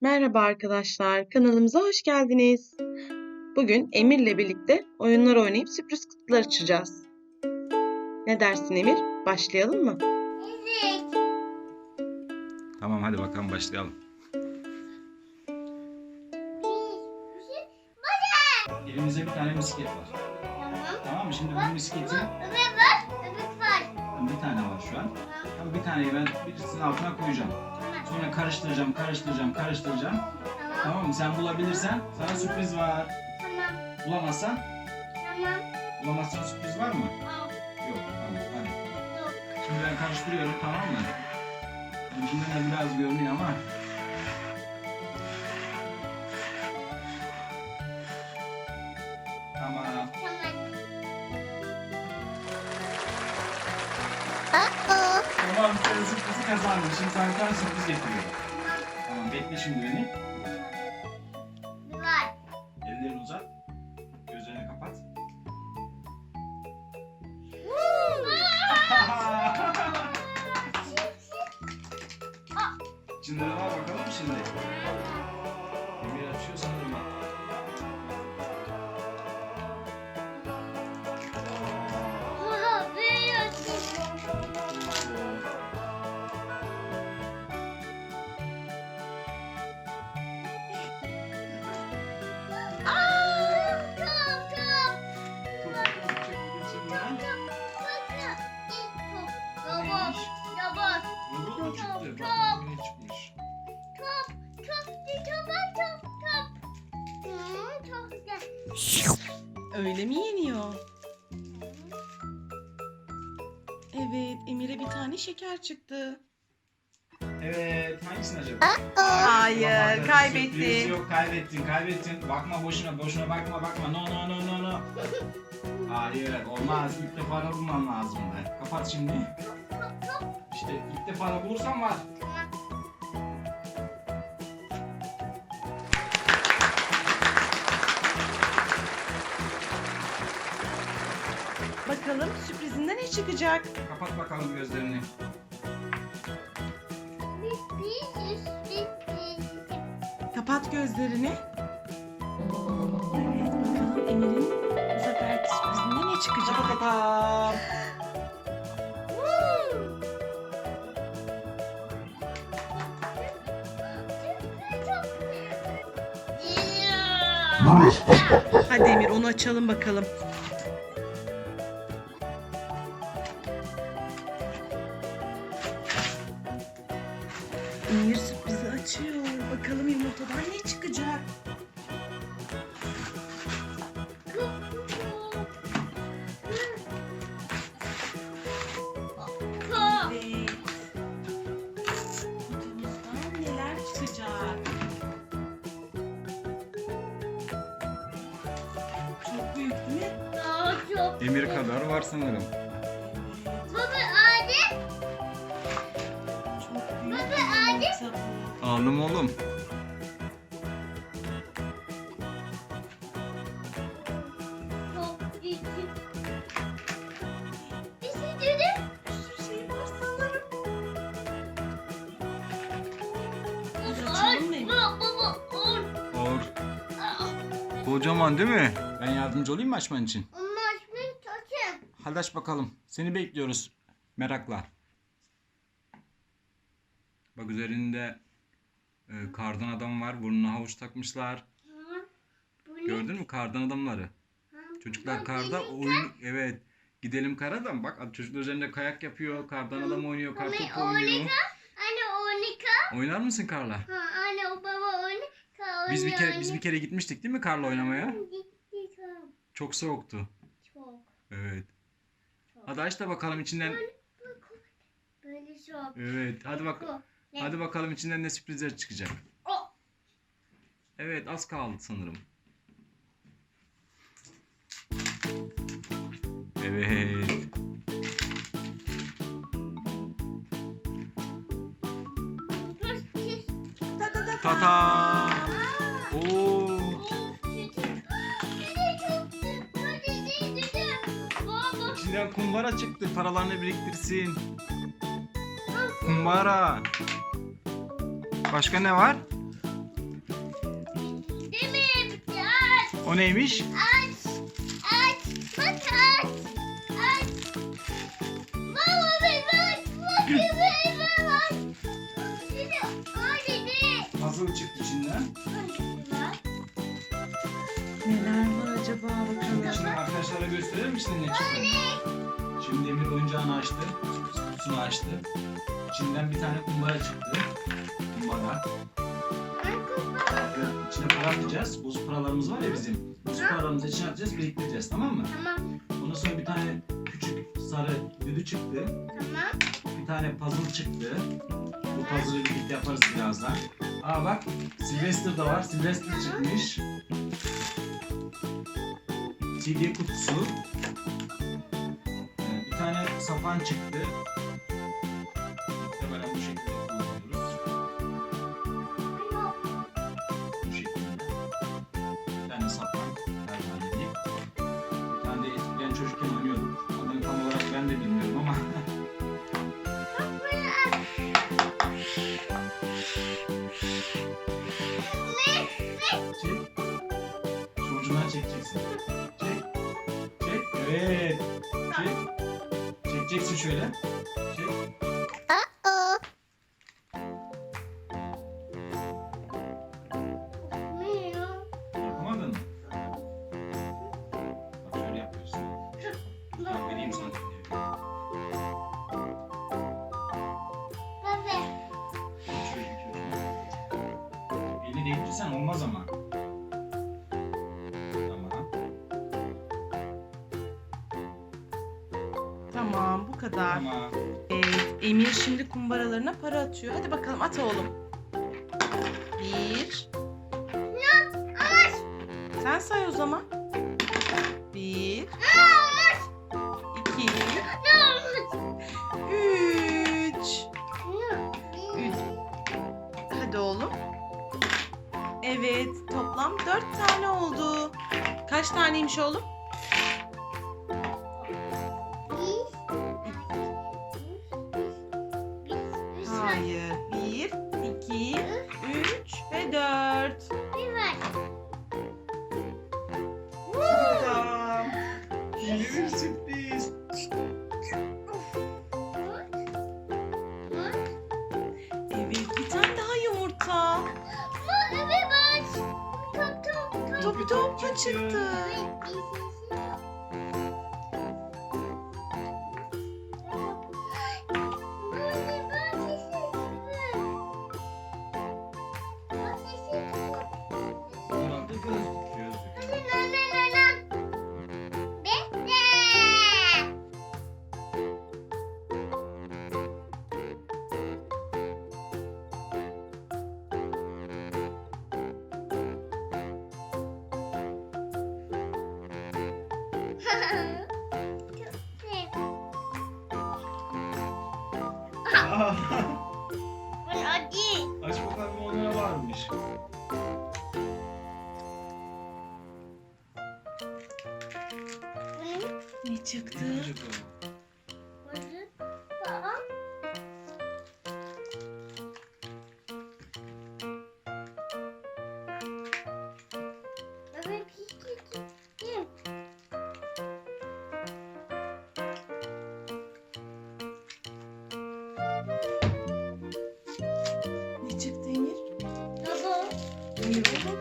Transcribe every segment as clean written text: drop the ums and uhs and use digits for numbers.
Merhaba arkadaşlar, kanalımıza hoş geldiniz. Bugün Emir'le birlikte oyunlar oynayıp sürpriz kutular açacağız. Ne dersin Emir? Başlayalım mı? Evet. Tamam hadi bakalım başlayalım. Elimizde bir tane misket var. Tamam. Tamam mı? Şimdi bu misketin Öbek var, öbek var. bir tane var şu an. Ama bir taneyi ben birisinin altına koyacağım. Sonra karıştıracağım. Tamam. Tamam mı? Sen bulabilirsen sana sürpriz var. Tamam. Bulamazsan Tamam. sürpriz var mı? Al. Yok. Tamam hadi. Yok. Şimdi ben karıştırıyorum, tamam mı? Şimdiden de biraz görünüyor ama. Tamam. Tamam. Tamam, sen sürprizi kazandın. Şimdi sana bir tane sürpriz getiriyorum. Tamam, bekle şimdi beni. Var. Ellerini uzat. Gözlerini kapat. İçinde ne var bakalım şimdi. Emir açıyor sanırım. Aa, büyüyorsun. Top. Çok çekti içinden. Robot. Robot. Robot mu çıktı? Top. Bak ne çıkmış. Top. Çok güzel. Öyle mi yeniyor? Evet, Emir'e bir tane şeker çıktı. Evet, hangisini acaba? Hayır, Sürpriz kaybettin. yok, kaybettin. Bakma boşuna bakma. No. Hayır, olmaz. İlk defa da bulman lazım da. Kapat şimdi. İşte ilk defa da bulursan var. Bakalım sürprizinden ne çıkacak? Kapat bakalım gözlerini. Kapat gözlerini. Evet, bakalım Emir'in bu seferki sürprizinde ne çıkacak? Tamam. Hadi Emir, onu açalım bakalım. Emir sürprizi açıyor. Bakalım yumurtadan ne çıkacak? Evet. Kutumuzdan neler çıkacak? Çok büyük değil mi? Emir kadar var sanırım. Çok büyük. Baba, bir hadi. yumurta bu. Aldım oğlum. Bir sürü şey var sanırım. Hadi açalım mı Emir? Or. Kocaman değil mi? Ben yardımcı olayım mı açman için? Hadi aç bakalım. Seni bekliyoruz merakla. Bak üzerinde kardan adam var. Burnuna havuç takmışlar. Gördün mü kardan adamları? Çocuklar karda oyun, evet. Gidelim karadan. Bak çocuklar üzerinde kayak yapıyor. Kardan adam oynuyor. Kartopu oynuyor. Oynar mısın karla? Biz bir kere gitmiştik değil mi karla oynamaya? Çok soğuktu. Çok. Evet. Hadi aç da bakalım içinden. Böyle çok. Evet. Hadi bakalım içinden ne sürprizler çıkacak. Evet, az kaldı sanırım. Evet. Tata. Oo. İçinden kumbara çıktı. Paralarını biriktirsin. Kumbara. Başka ne var? O neymiş? Aç. Bak aç. Baba bak. Bak. Şimdi öyle Puzzle çıktı içinden. Neler var acaba bakalım. Şimdi arkadaşlara gösterir misin ne çıktı? Şimdi Emir oyuncağını açtı. Kutusunu açtı. İçinden bir tane kumbara çıktı. Kumbara. Evet, içine para atacağız. Bozuk paralarımız var ya bizim. Bozuk paralarımızı içine atacağız, biriktireceğiz, tamam mı? Tamam. Ondan sonra bir tane küçük sarı düdü çıktı. Tamam. Bir tane puzzle çıktı. Bu puzzle'ı birlikte yaparız birazdan. Aa bak, Sylvester da var. Sylvester çıkmış. CD kutusu. Bir tane sapan çıktı. Muhtemelen bu şekilde kullanıyoruz. Bu şekilde. Bir tane sapan. Pervanelik. Bir tane de eskiden çocukken oynuyorduk. Adını tam olarak ben de bilmiyorum ama. Çek. Şu ucundan çekeceksin. Çek. Çek. Evet. Çek. Çekeceksin şöyle. Çek. Yapamadın mı? Bak şöyle yapıyorsun. Bak vereyim sana. Şöyle çekiyorsun. Elini değdirirsen olmaz ama. Tamam. Tamam, bu kadar. Tamam. Evet, Emir şimdi kumbaralarına para atıyor. Hadi bakalım at oğlum. 1. Sen say o zaman. 1. 2. 3. Hadi oğlum. Evet, toplam 4 tane oldu. Kaç taneymiş oğlum? Hayır. 1, 2, 3 ve 4. Tamam. Yeni bir sürpriz. Evet, bir tane daha yumurta. Top mu çıktı? Herhalde gözlük. Aç bakalım o ne varmış. Ne çıktı? Ne acaba? Ne çıktı Emir? Buyur oğlum.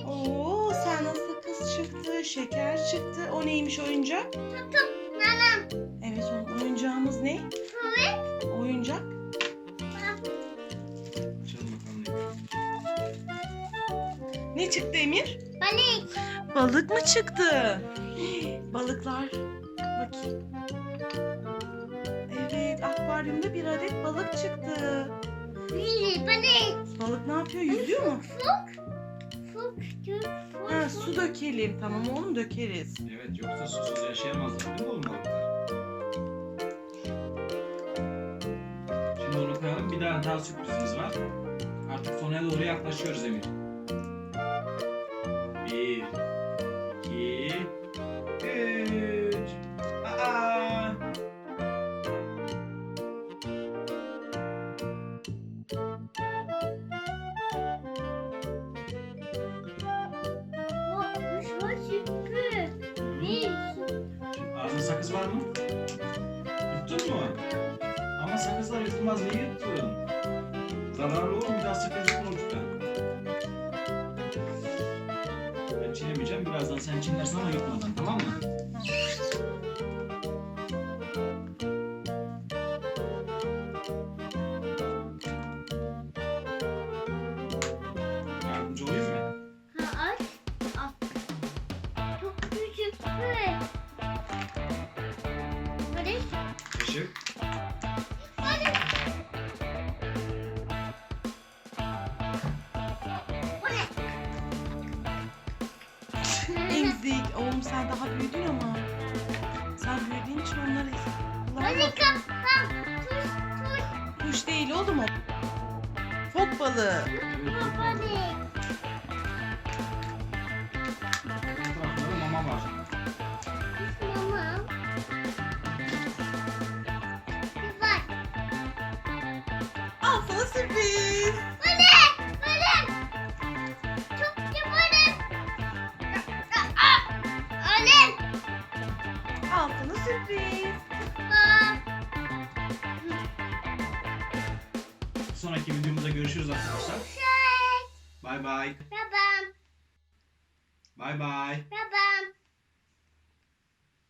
Oo, sana sakız çıktı, şeker çıktı. O neymiş oyuncak? Evet oğlum, oyuncağımız ne? Oyuncak. Açalım bakalım. Ne çıktı Emir? Balık mı çıktı? Balıklar. Bakayım. Evet, akvaryumda bir adet balık çıktı. Balık ne yapıyor? Yüzüyor mu? Ha, su dökelim. Tamam oğlum, dökeriz. Evet, yoksa susuz yaşayamazlar değil mi oğlum balıklar? Şimdi onu koyalım. Bir daha sürprizimiz var. Artık sonuna doğru yaklaşıyoruz Emir. 1, 2, 3. Aa! var mı? Yuttun mu? Ama sakızlar yutulmaz. Niye yuttun? Zararlı olur mu? Bir daha sakız yutma lütfen. Ben çiğnemeyeceğim. Birazdan sen çiğnersin ama yutmadan, tamam mı? Yardımcı olayım mı? Ha, aç. Al. Çok küçük. Hadi. Kaşık. Hadi. Emzik. Oğlum sen daha büyüdün ama. Sen büyüdüğün için onları Hadi kullanma. kap. Tuş. Kuş değil oğlum o. Fok balığı. Hadi. Taraflarda mama var. Tamam. Güzel. Al sana sürpriz. Böyle. Çok güzel. Annem. Al sana sürpriz. Sonraki videomuzda görüşürüz arkadaşlar. Bay bay. Babam. Bay bay. Baba.